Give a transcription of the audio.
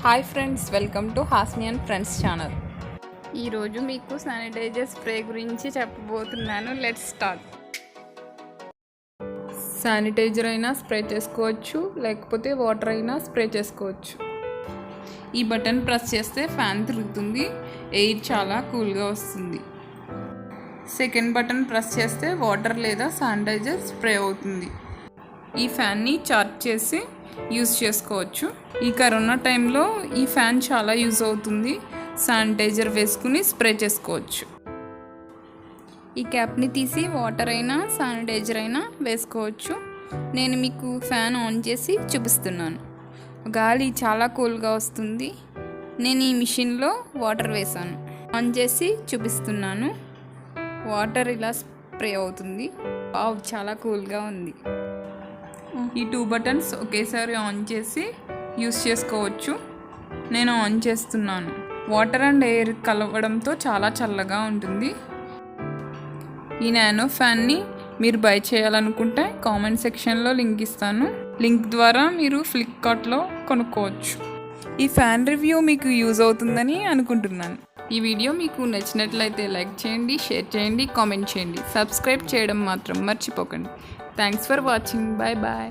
Hi friends, welcome to Hasni and friends channel. ఈరోజు మీకు sanitiser spray గురించి చెప్పబోతున్నాను. Let's start. శానిటైజర్ అయినా స్ప్రే చేసుకోవచ్చు, లేకపోతే వాటర్ అయినా స్ప్రే చేసుకోవచ్చు. ఈ బటన్ ప్రెస్ చేస్తే ఫ్యాన్ తిరుగుతుంది, ఎయిర్ చాలా కూల్గా వస్తుంది. సెకండ్ బటన్ ప్రెస్ చేస్తే వాటర్ లేదా శానిటైజర్ స్ప్రే అవుతుంది. ఈ ఫ్యాన్ని చార్జ్ చేసి యూజ్ చేసుకోవచ్చు. ఈ కరోనా టైంలో ఈ ఫ్యాన్ చాలా యూజ్ అవుతుంది. శానిటైజర్ వేసుకుని స్ప్రే చేసుకోవచ్చు. ఈ క్యాప్ని తీసి వాటర్ అయినా శానిటైజర్ అయినా వేసుకోవచ్చు. నేను మీకు ఫ్యాన్ ఆన్ చేసి చూపిస్తున్నాను. గాలి చాలా కూల్గా వస్తుంది. నేను ఈ మిషన్లో వాటర్ వేసాను. ఆన్ చేసి చూపిస్తున్నాను. వాటర్ ఇలా స్ప్రే అవుతుంది. చాలా కూల్గా ఉంది. ఈ 2 బటన్స్ ఒకేసారి ఆన్ చేసి యూస్ చేసుకోవచ్చు. నేను ఆన్ చేస్తున్నాను. వాటర్ అండ్ ఎయిర్ కలవడంతో చాలా చల్లగా ఉంటుంది. ఈ నానో ఫ్యాన్ని మీరు బై చేయాలనుకుంటే కామెంట్ సెక్షన్లో లింక్ ఇస్తాను. లింక్ ద్వారా మీరు ఫ్లిప్కార్ట్లో కొనుక్కోవచ్చు. ఈ ఫ్యాన్ రివ్యూ మీకు యూజ్ అవుతుందని అనుకుంటున్నాను. ఈ వీడియో మీకు నచ్చినట్లయితే లైక్ చేయండి, షేర్ చేయండి, కామెంట్ చేయండి. సబ్స్క్రైబ్ చేయడం మాత్రం మర్చిపోకండి. Thanks for watching. Bye bye.